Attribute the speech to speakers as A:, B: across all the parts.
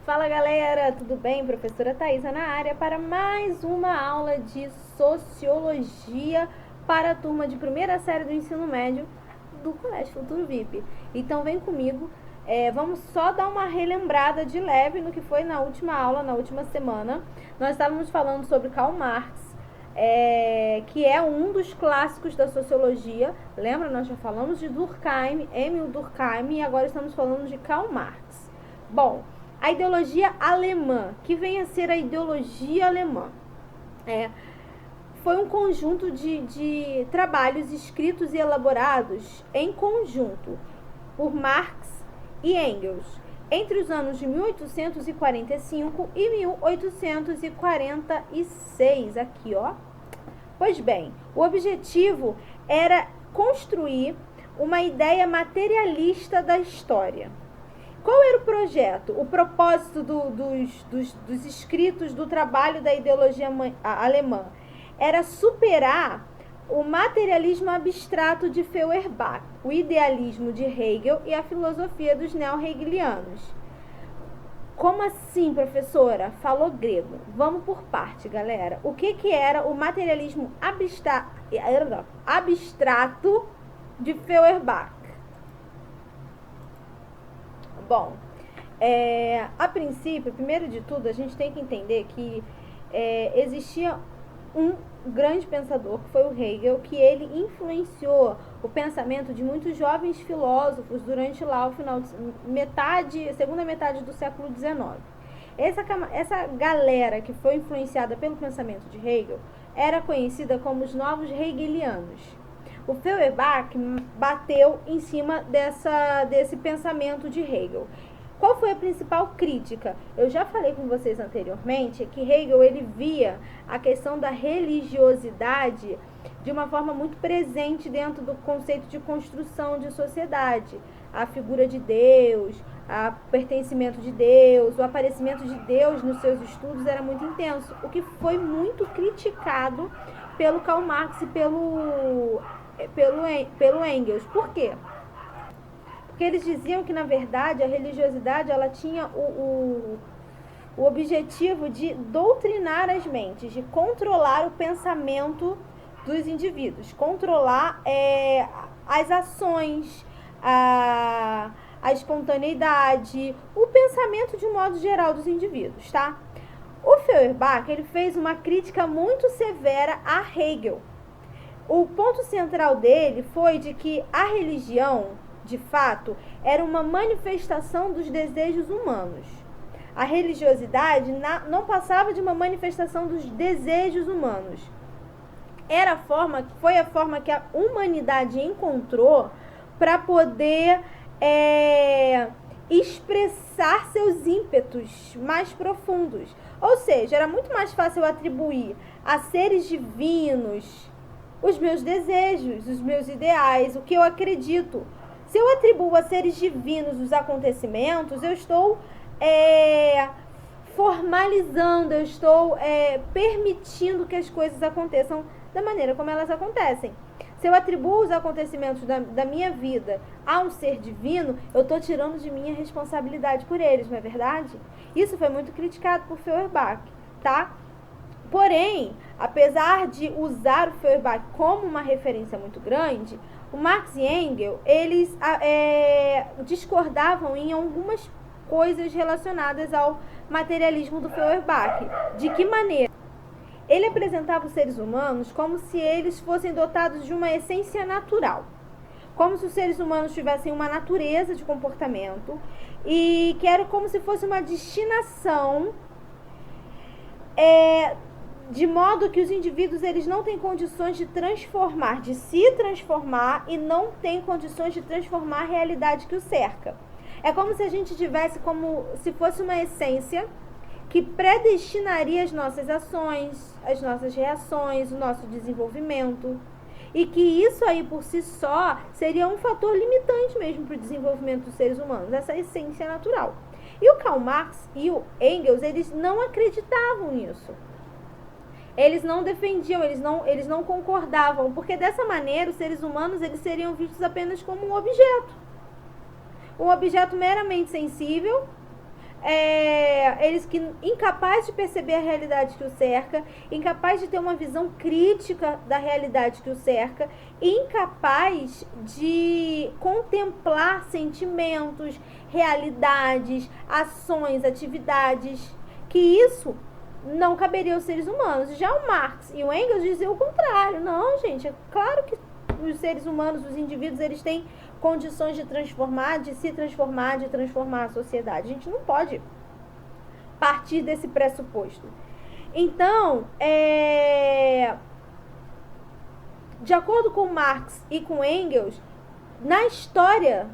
A: Fala galera, tudo bem? Professora Thaisa na área para mais uma aula de Sociologia para a turma de primeira série do ensino médio do Colégio Futuro VIP. Então vem comigo, vamos só dar uma relembrada de leve no que foi na última aula, na última semana. Nós estávamos falando sobre Karl Marx, que é um dos clássicos da sociologia. Lembra? Nós já falamos de Durkheim, Emil Durkheim, e agora estamos falando de Karl Marx. Bom, a ideologia alemã, que vem a ser a ideologia alemã, foi um conjunto de trabalhos escritos e elaborados em conjunto por Marx e Engels entre os anos de 1845 e 1846, aqui ó. Pois bem, o objetivo era construir uma ideia materialista da história. Qual era o projeto? O propósito dos escritos do trabalho da ideologia alemã era superar o materialismo abstrato de Feuerbach, o idealismo de Hegel e a filosofia dos neo-hegelianos. Como assim, professora? Falou grego. Vamos por parte, galera. O que era o materialismo abstrato de Feuerbach? Bom, a princípio, primeiro de tudo, a gente tem que entender que existia um grande pensador, que foi o Hegel, que ele influenciou o pensamento de muitos jovens filósofos durante lá o final segunda metade do século XIX. Essa galera que foi influenciada pelo pensamento de Hegel era conhecida como os novos hegelianos. O Feuerbach bateu em cima desse pensamento de Hegel. Qual foi a principal crítica? Eu já falei com vocês anteriormente que Hegel ele via a questão da religiosidade de uma forma muito presente dentro do conceito de construção de sociedade. A figura de Deus, o pertencimento de Deus, o aparecimento de Deus nos seus estudos era muito intenso, o que foi muito criticado pelo Karl Marx e pelo Engels. Por quê? Porque eles diziam que, na verdade, a religiosidade ela tinha o objetivo de doutrinar as mentes, de controlar o pensamento dos indivíduos, controlar as ações, a espontaneidade, o pensamento de um modo geral dos indivíduos, tá? O Feuerbach ele fez uma crítica muito severa a Hegel. O ponto central dele foi de que a religião, de fato, era uma manifestação dos desejos humanos. A religiosidade não passava de uma manifestação dos desejos humanos. Foi a forma que a humanidade encontrou para poder expressar seus ímpetos mais profundos. Ou seja, era muito mais fácil atribuir a seres divinos os meus desejos, os meus ideais, o que eu acredito. Se eu atribuo a seres divinos os acontecimentos, eu estou formalizando, eu estou permitindo que as coisas aconteçam da maneira como elas acontecem. Se eu atribuo os acontecimentos da minha vida a um ser divino, eu estou tirando de mim a responsabilidade por eles, não é verdade? Isso foi muito criticado por Feuerbach, tá? Porém, apesar de usar o Feuerbach como uma referência muito grande, o Marx e Engels, eles discordavam em algumas coisas relacionadas ao materialismo do Feuerbach. De que maneira? Ele apresentava os seres humanos como se eles fossem dotados de uma essência natural. Como se os seres humanos tivessem uma natureza de comportamento e que era como se fosse uma destinação, de modo que os indivíduos eles não têm condições de se transformar e não têm condições de transformar a realidade que o cerca. É como se a gente tivesse como se fosse uma essência que predestinaria as nossas ações, as nossas reações, o nosso desenvolvimento. E que isso aí por si só seria um fator limitante mesmo para o desenvolvimento dos seres humanos, essa essência natural. E o Karl Marx e o Engels, eles não acreditavam nisso. Eles não defendiam, eles não concordavam, porque dessa maneira os seres humanos eles seriam vistos apenas como um objeto meramente sensível, eles que incapazes de perceber a realidade que o cerca, incapaz de ter uma visão crítica da realidade que o cerca, incapaz de contemplar sentimentos, realidades, ações, atividades, que isso não caberia aos seres humanos. Já o Marx e o Engels diziam o contrário. Não, gente, é claro que os seres humanos, os indivíduos, eles têm condições de transformar, de se transformar, de transformar a sociedade. A gente não pode partir desse pressuposto. Então, de acordo com Marx e com Engels, na história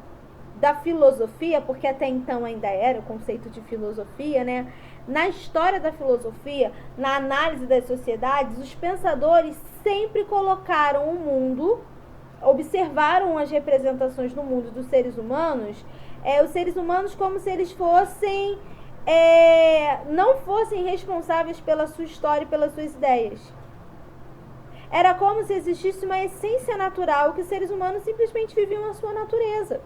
A: da filosofia, porque até então ainda era o conceito de filosofia, né? Na história da filosofia, na análise das sociedades, os pensadores sempre colocaram o mundo, observaram as representações no mundo dos seres humanos, os seres humanos como se eles fossem, não fossem responsáveis pela sua história e pelas suas ideias. Era como se existisse uma essência natural que os seres humanos simplesmente viviam a sua natureza.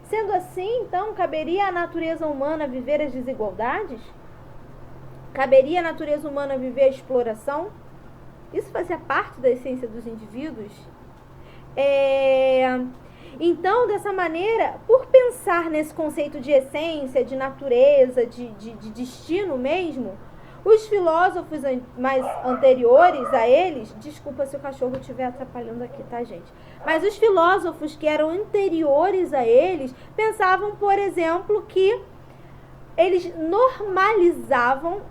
A: Sendo assim, então, caberia à natureza humana viver as desigualdades? Caberia à natureza humana viver a exploração? Isso fazia parte da essência dos indivíduos? Então, dessa maneira, por pensar nesse conceito de essência, de natureza, de destino mesmo, os filósofos mais anteriores a eles, desculpa se o cachorro estiver atrapalhando aqui, tá, gente? Mas os filósofos que eram anteriores a eles pensavam, por exemplo, que eles normalizavam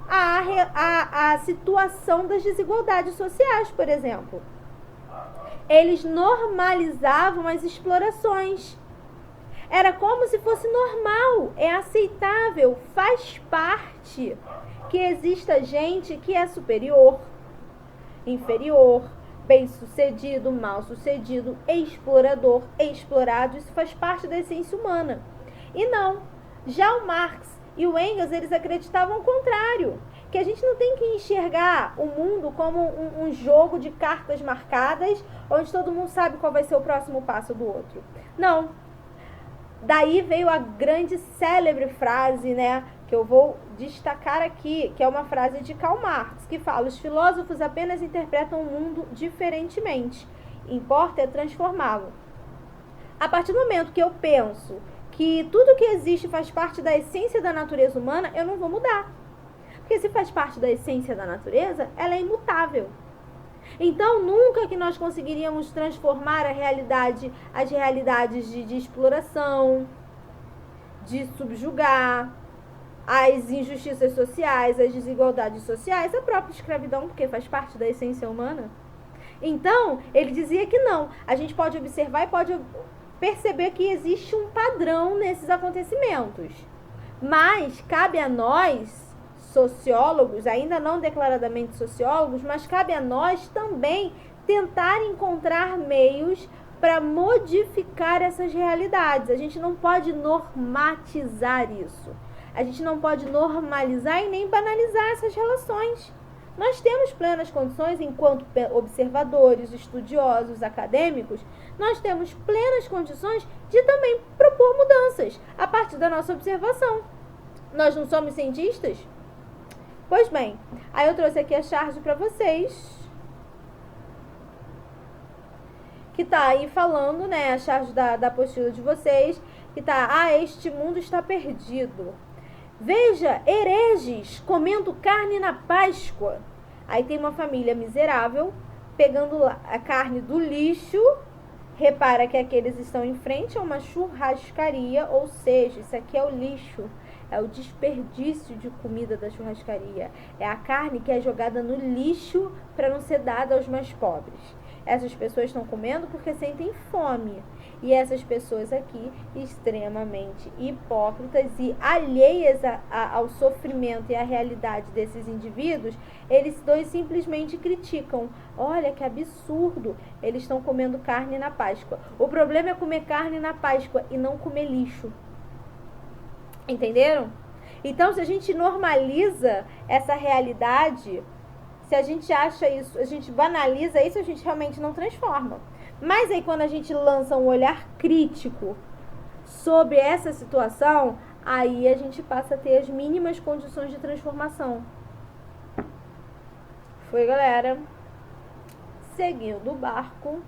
A: a situação das desigualdades sociais, por exemplo. Eles normalizavam as explorações. Era como se fosse normal, é aceitável, faz parte que exista gente que é superior, inferior, bem-sucedido, mal-sucedido, explorador, explorado. Isso faz parte da essência humana. E não, já o Marx e o Engels, eles acreditavam o contrário, que a gente não tem que enxergar o mundo como um jogo de cartas marcadas, onde todo mundo sabe qual vai ser o próximo passo do outro. Não. Daí veio a grande célebre frase, né, que eu vou destacar aqui, que é uma frase de Karl Marx, que fala: os filósofos apenas interpretam o mundo diferentemente. Importa é transformá-lo. A partir do momento que eu penso que tudo que existe faz parte da essência da natureza humana, eu não vou mudar. Porque se faz parte da essência da natureza, ela é imutável. Então, nunca que nós conseguiríamos transformar as realidades de exploração, de subjugar, as injustiças sociais, as desigualdades sociais, a própria escravidão, porque faz parte da essência humana. Então, ele dizia que não. A gente pode observar e pode perceber que existe um padrão nesses acontecimentos. Mas cabe a nós, sociólogos, ainda não declaradamente sociólogos, mas cabe a nós também tentar encontrar meios para modificar essas realidades. A gente não pode normatizar isso. A gente não pode normalizar e nem banalizar essas relações. Nós temos plenas condições, enquanto observadores, estudiosos, acadêmicos, nós temos plenas condições de também propor mudanças a partir da nossa observação. Nós não somos cientistas? Pois bem, aí eu trouxe aqui a charge para vocês, que tá aí falando, né, a charge da apostila de vocês, que tá: este mundo está perdido. Veja, hereges comendo carne na Páscoa. Aí tem uma família miserável pegando a carne do lixo. Repara que aqui eles estão em frente a uma churrascaria, ou seja, isso aqui é o lixo. É o desperdício de comida da churrascaria. É a carne que é jogada no lixo para não ser dada aos mais pobres. Essas pessoas estão comendo porque sentem fome. E essas pessoas aqui, extremamente hipócritas e alheias ao sofrimento e à realidade desses indivíduos, eles dois simplesmente criticam. Olha que absurdo, eles estão comendo carne na Páscoa. O problema é comer carne na Páscoa e não comer lixo. Entenderam? Então, se a gente normaliza essa realidade, se a gente acha isso, a gente banaliza isso, a gente realmente não transforma. Mas aí quando a gente lança um olhar crítico sobre essa situação, aí a gente passa a ter as mínimas condições de transformação. Foi, galera? Seguindo o barco.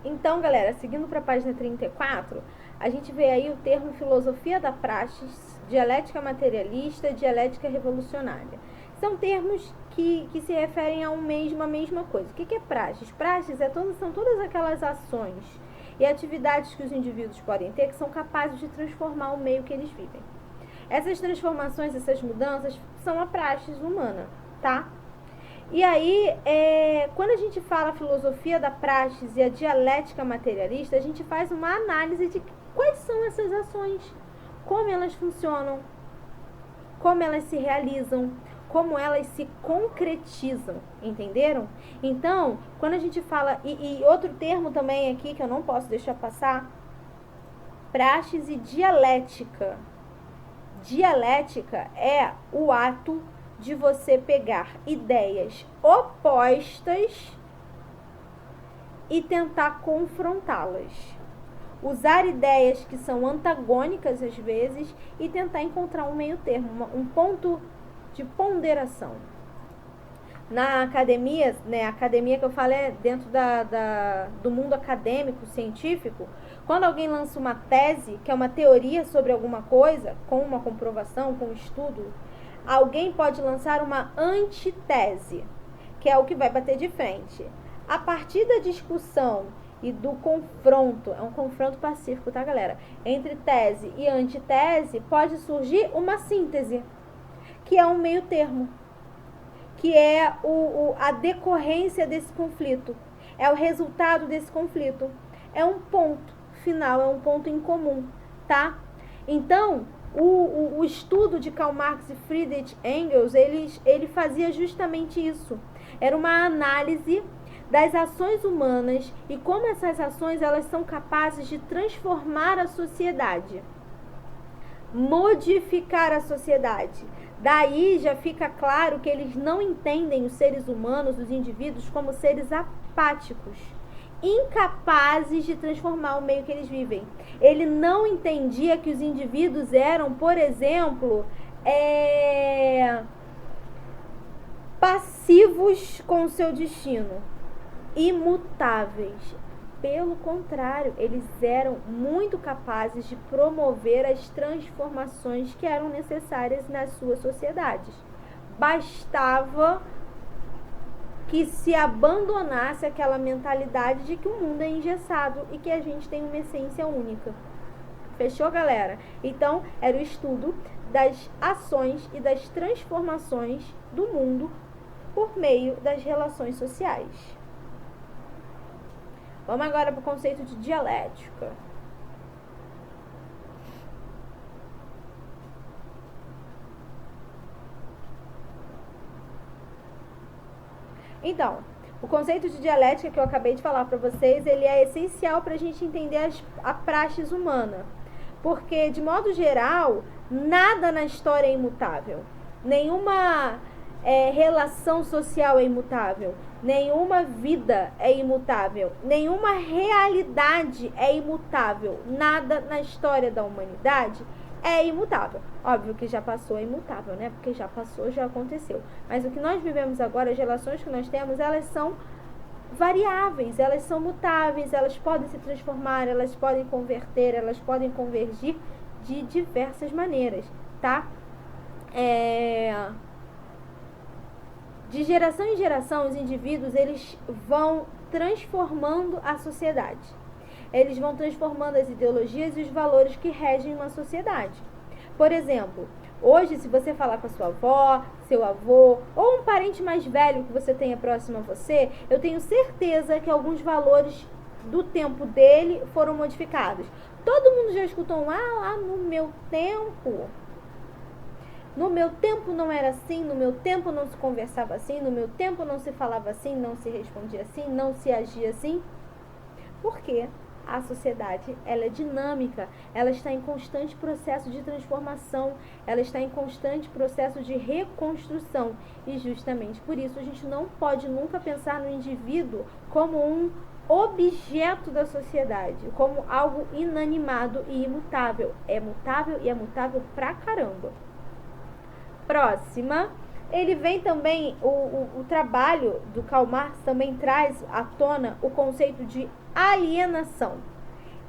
A: Então, galera, seguindo para a página 34, a gente vê aí o termo filosofia da praxis, dialética materialista, dialética revolucionária. São termos que se referem a mesma coisa. O que é praxis? Praxis são todas aquelas ações e atividades que os indivíduos podem ter que são capazes de transformar o meio que eles vivem. Essas transformações, essas mudanças são a praxis humana, tá? E aí, quando a gente fala filosofia da praxis e a dialética materialista, a gente faz uma análise de quais são essas ações, como elas funcionam, como elas se realizam, como elas se concretizam, entenderam? Então, quando a gente fala, e outro termo também aqui que eu não posso deixar passar, praxis e dialética. Dialética é o ato de você pegar ideias opostas e tentar confrontá-las. Usar ideias que são antagônicas às vezes e tentar encontrar um meio termo, um ponto de ponderação. Na academia, né, a academia que eu falo é dentro do mundo acadêmico, científico, quando alguém lança uma tese, que é uma teoria sobre alguma coisa, com uma comprovação, com um estudo, alguém pode lançar uma antitese, que é o que vai bater de frente. A partir da discussão e do confronto, é um confronto pacífico, tá, galera? Entre tese e antitese, pode surgir uma síntese, que é um meio termo, que é a decorrência desse conflito, é o resultado desse conflito, é um ponto final, é um ponto em comum, tá? Então, o estudo de Karl Marx e Friedrich Engels, ele fazia justamente isso. Era uma análise das ações humanas e como essas ações elas são capazes de transformar a sociedade, modificar a sociedade. Daí já fica claro que eles não entendem os seres humanos, os indivíduos, como seres apáticos, incapazes de transformar o meio que eles vivem. Ele não entendia que os indivíduos eram, por exemplo, passivos com o seu destino, imutáveis. Pelo contrário, eles eram muito capazes de promover as transformações que eram necessárias nas suas sociedades. Bastava que se abandonasse aquela mentalidade de que o mundo é engessado e que a gente tem uma essência única. Fechou, galera? Então, era o estudo das ações e das transformações do mundo por meio das relações sociais. Vamos agora para o conceito de dialética. Então, o conceito de dialética que eu acabei de falar para vocês, ele é essencial para a gente entender a praxis humana. Porque, de modo geral, nada na história é imutável. Nenhuma relação social é imutável. Nenhuma vida é imutável. Nenhuma realidade é imutável. Nada na história da humanidade é imutável. Óbvio que já passou é imutável, né? Porque já passou, já aconteceu. Mas o que nós vivemos agora, as relações que nós temos, elas são variáveis, elas são mutáveis, elas podem se transformar, elas podem converter, elas podem convergir de diversas maneiras, tá? De geração em geração, os indivíduos, eles vão transformando a sociedade. Eles vão transformando as ideologias e os valores que regem uma sociedade. Por exemplo, hoje, se você falar com a sua avó, seu avô, ou um parente mais velho que você tenha próximo a você, eu tenho certeza que alguns valores do tempo dele foram modificados. Todo mundo já escutou lá no meu tempo. No meu tempo não era assim, no meu tempo não se conversava assim, no meu tempo não se falava assim, não se respondia assim, não se agia assim. Por quê? A sociedade, ela é dinâmica, ela está em constante processo de transformação, ela está em constante processo de reconstrução. E justamente por isso a gente não pode nunca pensar no indivíduo como um objeto da sociedade, como algo inanimado e imutável. É mutável e é mutável pra caramba. Próxima. Ele vem também, o trabalho do Karl Marx também traz à tona o conceito de alienação.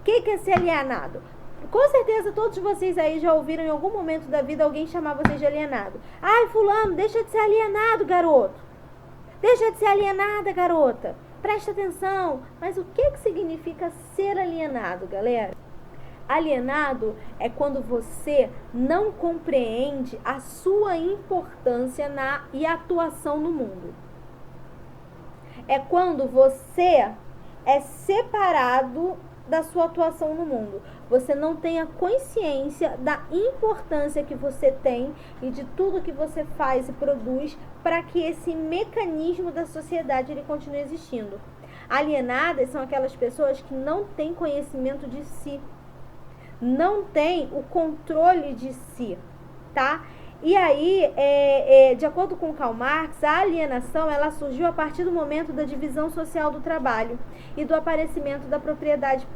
A: O que é ser alienado? Com certeza todos vocês aí já ouviram em algum momento da vida alguém chamar vocês de alienado. Ai, fulano, deixa de ser alienado, garoto. Deixa de ser alienada, garota. Presta atenção. Mas o que significa ser alienado, galera? Alienado é quando você não compreende a sua importância e atuação no mundo. É quando você é separado da sua atuação no mundo. Você não tem a consciência da importância que você tem e de tudo que você faz e produz para que esse mecanismo da sociedade ele continue existindo. Alienadas são aquelas pessoas que não têm conhecimento de si, não têm o controle de si, tá? E aí, de acordo com Karl Marx, a alienação ela surgiu a partir do momento da divisão social do trabalho e do aparecimento da propriedade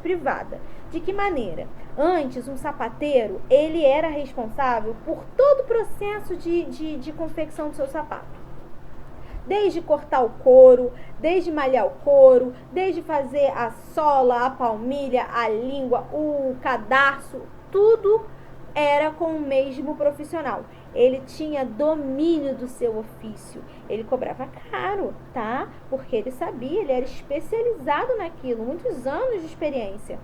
A: privada. De que maneira? Antes, um sapateiro, ele era responsável por todo o processo de confecção do seu sapato. Desde cortar o couro, desde malhar o couro, desde fazer a sola, a palmilha, a língua, o cadarço, tudo era com o mesmo profissional. Ele tinha domínio do seu ofício. Ele cobrava caro, tá? Porque ele sabia, ele era especializado naquilo, muitos anos de experiência.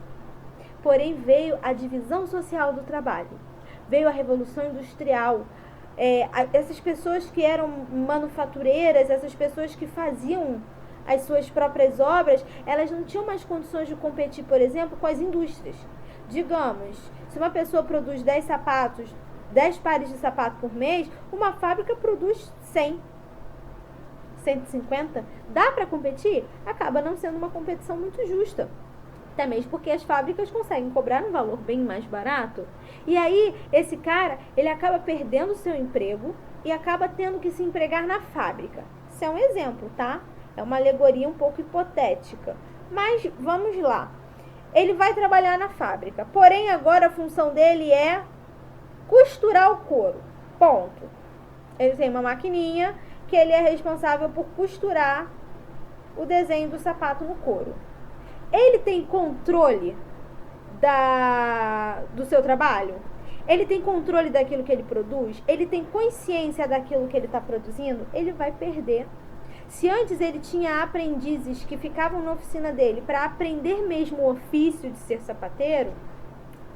A: Porém, veio a divisão social do trabalho. Veio a Revolução Industrial. Essas pessoas que eram manufatureiras, essas pessoas que faziam as suas próprias obras, elas não tinham mais condições de competir, por exemplo, com as indústrias. Digamos, se uma pessoa produz 10 pares de sapato por mês, uma fábrica produz 100, 150. Dá para competir? Acaba não sendo uma competição muito justa. Até mesmo porque as fábricas conseguem cobrar um valor bem mais barato. E aí, esse cara, ele acaba perdendo o seu emprego e acaba tendo que se empregar na fábrica. Isso é um exemplo, tá? É uma alegoria um pouco hipotética. Mas, vamos lá. Ele vai trabalhar na fábrica. Porém, agora a função dele é costurar o couro. Ponto. Ele tem uma maquininha que ele é responsável por costurar o desenho do sapato no couro. Ele tem controle do seu trabalho? Ele tem controle daquilo que ele produz? Ele tem consciência daquilo que ele está produzindo? Ele vai perder. Se antes ele tinha aprendizes que ficavam na oficina dele para aprender mesmo o ofício de ser sapateiro,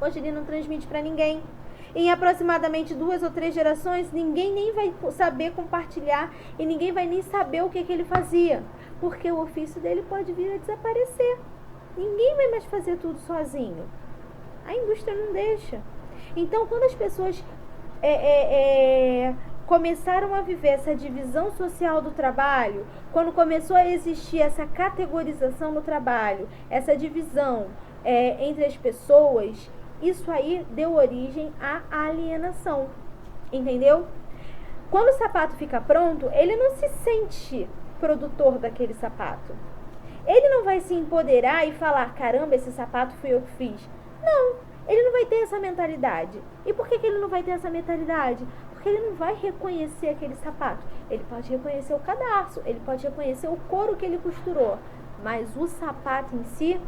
A: hoje ele não transmite para ninguém. Em aproximadamente 2 ou 3 gerações, ninguém nem vai saber compartilhar e ninguém vai nem saber o que ele fazia, porque o ofício dele pode vir a desaparecer. Ninguém vai mais fazer tudo sozinho. A indústria não deixa. Então, quando as pessoas começaram a viver essa divisão social do trabalho, quando começou a existir essa categorização do trabalho, essa divisão entre as pessoas, isso aí deu origem à alienação, entendeu? Quando o sapato fica pronto, ele não se sente produtor daquele sapato. Ele não vai se empoderar e falar, caramba, esse sapato fui eu que fiz. Não, ele não vai ter essa mentalidade. E por que ele não vai ter essa mentalidade? Porque ele não vai reconhecer aquele sapato. Ele pode reconhecer o cadarço, ele pode reconhecer o couro que ele costurou, mas o sapato em si,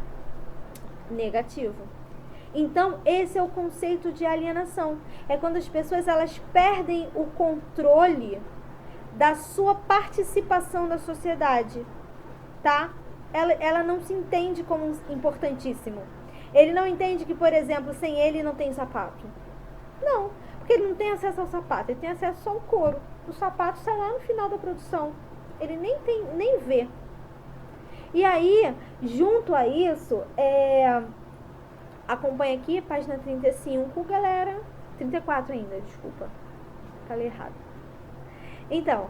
A: negativo. Então, esse é o conceito de alienação. É quando as pessoas elas perdem o controle da sua participação na sociedade, tá? Ela não se entende como importantíssimo. Ele não entende que, por exemplo, sem ele não tem sapato. Não, porque ele não tem acesso ao sapato, ele tem acesso só ao couro. O sapato sai lá no final da produção. Ele nem vê. E aí, junto a isso, acompanha aqui, página 35, galera. 34 ainda, desculpa. Falei errado. Então,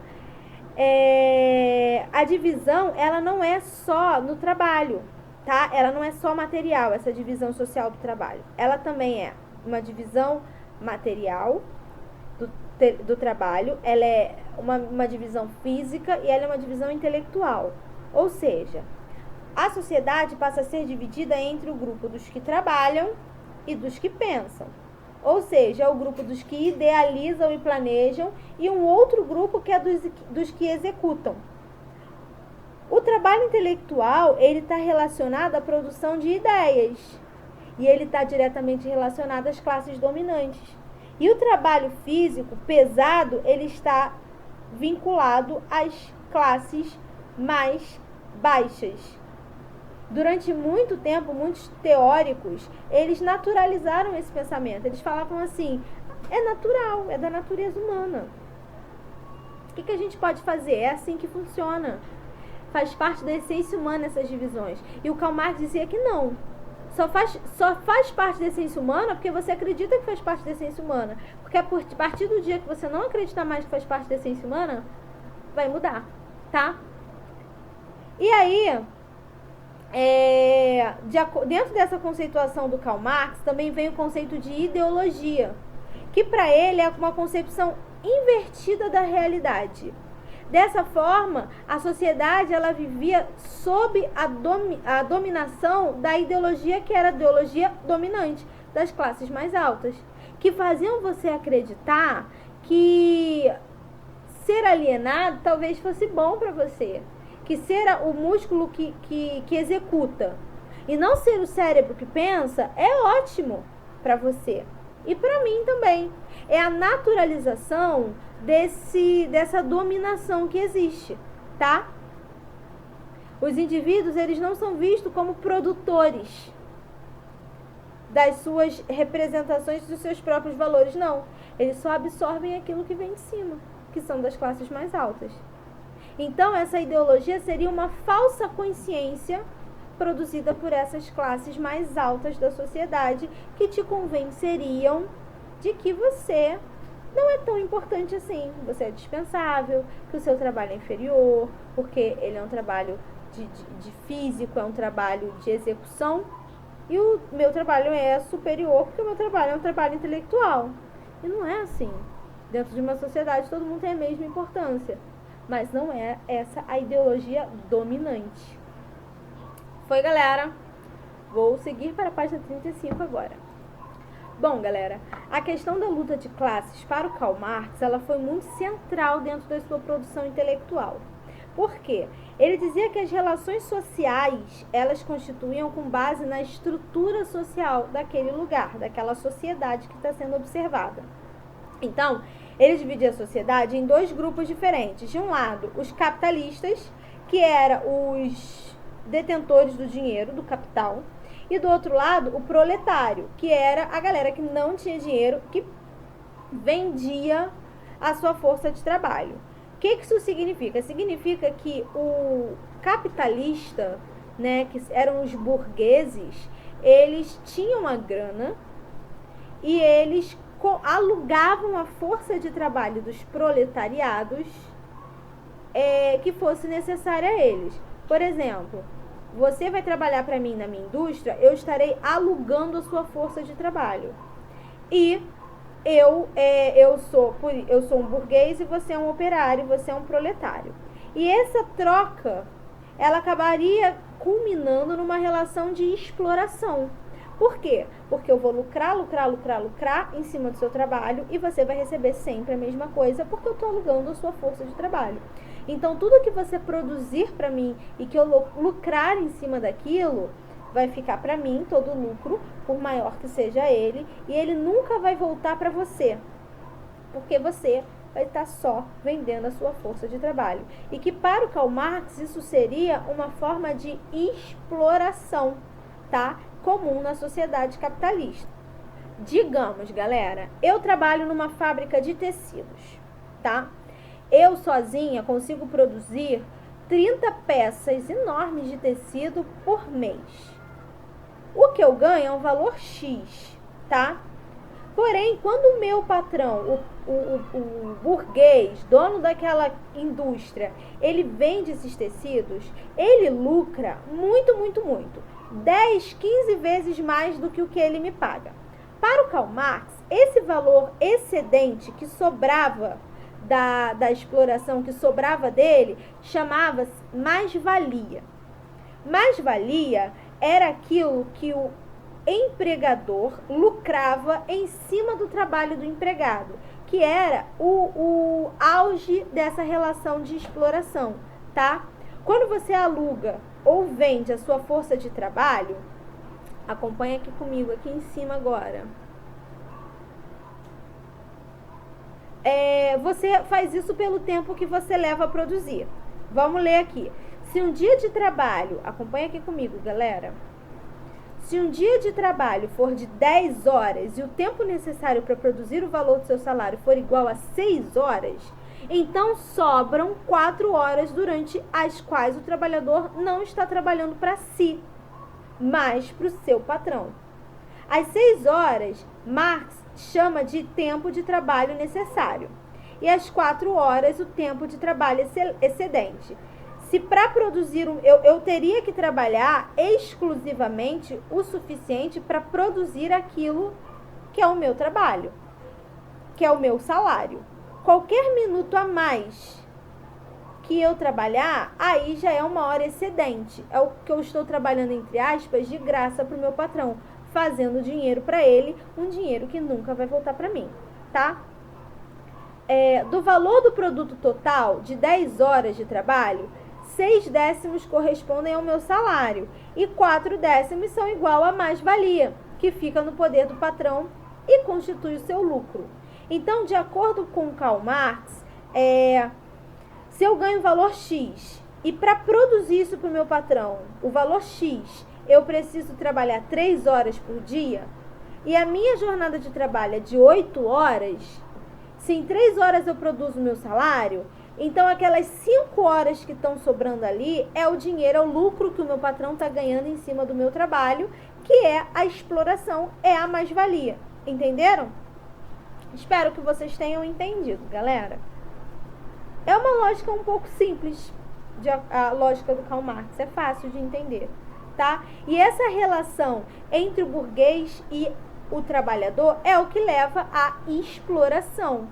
A: a divisão, ela não é só no trabalho, tá? Ela não é só material, essa divisão social do trabalho. Ela também é uma divisão material do trabalho, ela é uma divisão física e ela é uma divisão intelectual. Ou seja, a sociedade passa a ser dividida entre o grupo dos que trabalham e dos que pensam. Ou seja, é o grupo dos que idealizam e planejam e um outro grupo que é dos que executam. O trabalho intelectual, ele está relacionado à produção de ideias e ele está diretamente relacionado às classes dominantes. E o trabalho físico pesado, ele está vinculado às classes mais baixas. Durante muito tempo, muitos teóricos, eles naturalizaram esse pensamento. Eles falavam assim, é natural, é da natureza humana. O que a gente pode fazer? É assim que funciona. Faz parte da essência humana essas divisões. E o Karl Marx dizia que não. Só faz parte da essência humana porque você acredita que faz parte da essência humana. Porque a partir do dia que você não acreditar mais que faz parte da essência humana, vai mudar, tá? E aí, dentro dessa conceituação do Karl Marx, também vem o conceito de ideologia, que para ele é uma concepção invertida da realidade. Dessa forma, a sociedade ela vivia sob a dominação da ideologia que era a ideologia dominante das classes mais altas, que faziam você acreditar que ser alienado talvez fosse bom para você, que ser o músculo que executa e não ser o cérebro que pensa é ótimo para você. E para mim também. É a naturalização dessa dominação que existe, tá? Os indivíduos, eles não são vistos como produtores das suas representações dos seus próprios valores, não. Eles só absorvem aquilo que vem de cima, que são das classes mais altas. Então, essa ideologia seria uma falsa consciência produzida por essas classes mais altas da sociedade que te convenceriam de que você não é tão importante assim, você é dispensável, que o seu trabalho é inferior, porque ele é um trabalho de físico, é um trabalho de execução, e o meu trabalho é superior, porque o meu trabalho é um trabalho intelectual. E não é assim. Dentro de uma sociedade, todo mundo tem a mesma importância. Mas não é essa a ideologia dominante. Foi, galera? Vou seguir para a página 35 agora. Bom, galera, a questão da luta de classes para o Karl Marx, ela foi muito central dentro da sua produção intelectual. Por quê? Ele dizia que as relações sociais, elas constituíam com base na estrutura social daquele lugar, daquela sociedade que está sendo observada. Então, ele dividia a sociedade em dois grupos diferentes. De um lado, os capitalistas, que eram os detentores do dinheiro, do capital, e do outro lado, o proletário, que era a galera que não tinha dinheiro, que vendia a sua força de trabalho. O que isso significa? Significa que o capitalista, né, que eram os burgueses, eles tinham a grana e eles alugavam a força de trabalho dos proletariados que fosse necessária a eles. Por exemplo, você vai trabalhar para mim na minha indústria, eu estarei alugando a sua força de trabalho. E eu sou um burguês e você é um operário, você é um proletário. E essa troca, ela acabaria culminando numa relação de exploração. Por quê? Porque eu vou lucrar em cima do seu trabalho e você vai receber sempre a mesma coisa porque eu estou alugando a sua força de trabalho. Então, tudo que você produzir para mim e que eu lucrar em cima daquilo, vai ficar para mim todo o lucro, por maior que seja ele, e ele nunca vai voltar para você, porque você vai estar só vendendo a sua força de trabalho. E que para o Karl Marx isso seria uma forma de exploração, tá? Comum na sociedade capitalista. Digamos, galera, eu trabalho numa fábrica de tecidos, tá? Eu sozinha consigo produzir 30 peças enormes de tecido por mês. O que eu ganho é um valor X, tá? Porém, quando o meu patrão, o burguês, dono daquela indústria, ele vende esses tecidos, ele lucra muito, 10, 15 vezes mais do que o que ele me paga. Para o Karl Marx, esse valor excedente que sobrava da exploração, que sobrava dele, chamava-se mais-valia. Mais-valia era aquilo que o empregador lucrava em cima do trabalho do empregado, que era o auge dessa relação de exploração, tá? Quando você aluga ou vende a sua força de trabalho, acompanha aqui comigo, aqui em cima agora. Você faz isso pelo tempo que você leva a produzir. Vamos ler aqui. Se um dia de trabalho, acompanha aqui comigo, galera. Se um dia de trabalho for de 10 horas e o tempo necessário para produzir o valor do seu salário for igual a 6 horas, então sobram 4 horas durante as quais o trabalhador não está trabalhando para si, mas para o seu patrão. As 6 horas, Marx chama de tempo de trabalho necessário. E as 4 horas, o tempo de trabalho excedente. Se para produzir, eu teria que trabalhar exclusivamente o suficiente para produzir aquilo que é o meu trabalho, que é o meu salário. Qualquer minuto a mais que eu trabalhar, aí já é uma hora excedente. É o que eu estou trabalhando, entre aspas, de graça para o meu patrão, fazendo dinheiro para ele, um dinheiro que nunca vai voltar para mim, tá? Do valor do produto total de 10 horas de trabalho, 6 décimos correspondem ao meu salário e 4 décimos são igual a mais-valia, que fica no poder do patrão e constitui o seu lucro. Então, de acordo com Karl Marx, se eu ganho o valor X e para produzir isso para o meu patrão, o valor X, eu preciso trabalhar 3 horas por dia e a minha jornada de trabalho é de 8 horas, se em 3 horas eu produzo o meu salário, então aquelas 5 horas que estão sobrando ali é o dinheiro, é o lucro que o meu patrão está ganhando em cima do meu trabalho, que é a exploração, é a mais-valia. Entenderam? Espero que vocês tenham entendido, galera. É uma lógica um pouco simples, a lógica do Karl Marx, é fácil de entender, tá? E essa relação entre o burguês e o trabalhador é o que leva à exploração.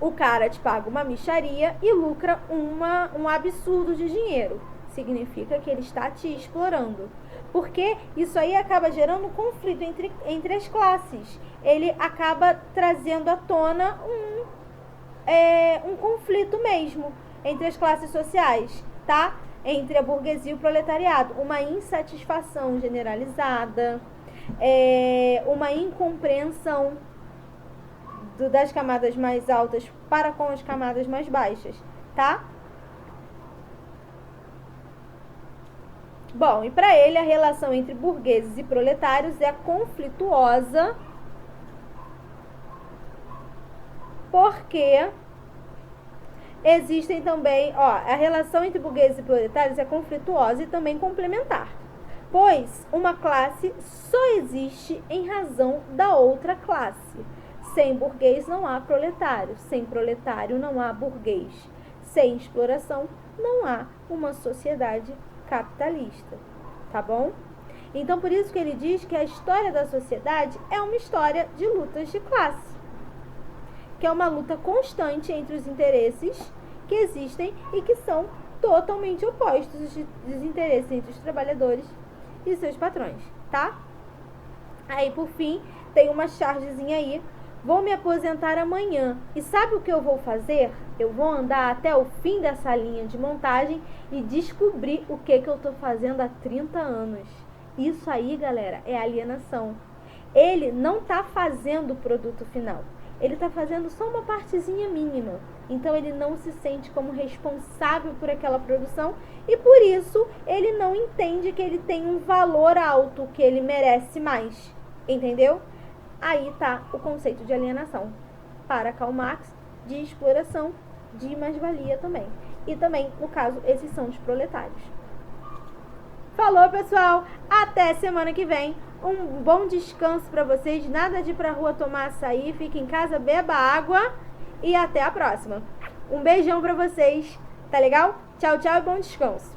A: O cara te paga uma mixaria e lucra um absurdo de dinheiro. Significa que ele está te explorando. Porque isso aí acaba gerando um conflito entre as classes. Ele acaba trazendo à tona um conflito mesmo entre as classes sociais, tá? Entre a burguesia e o proletariado. Uma insatisfação generalizada, uma incompreensão das camadas mais altas para com as camadas mais baixas, tá? Bom, e para ele a relação entre burgueses e proletários é conflituosa, porque existem também, a relação entre burgueses e proletários é conflituosa e também complementar, pois uma classe só existe em razão da outra classe. Sem burguês não há proletário, sem proletário não há burguês, sem exploração não há uma sociedade capitalista, tá bom? Então, por isso que ele diz que a história da sociedade é uma história de lutas de classe, que é uma luta constante entre os interesses que existem e que são totalmente opostos, os interesses entre os trabalhadores e seus patrões, tá? Aí, por fim, tem uma chargezinha aí. Vou me aposentar amanhã. E sabe o que eu vou fazer? Eu vou andar até o fim dessa linha de montagem e descobrir o que eu estou fazendo há 30 anos. Isso aí, galera, é alienação. Ele não está fazendo o produto final. Ele está fazendo só uma partezinha mínima. Então, ele não se sente como responsável por aquela produção e, por isso, ele não entende que ele tem um valor alto, que ele merece mais. Entendeu? Aí está o conceito de alienação. Para Karl Marx, de exploração, de mais-valia também. E também, no caso, esses são os proletários. Falou, pessoal! Até semana que vem. Um bom descanso para vocês. Nada de ir pra rua tomar açaí. Fique em casa, beba água. E até a próxima. Um beijão para vocês. Tá legal? Tchau, tchau e bom descanso.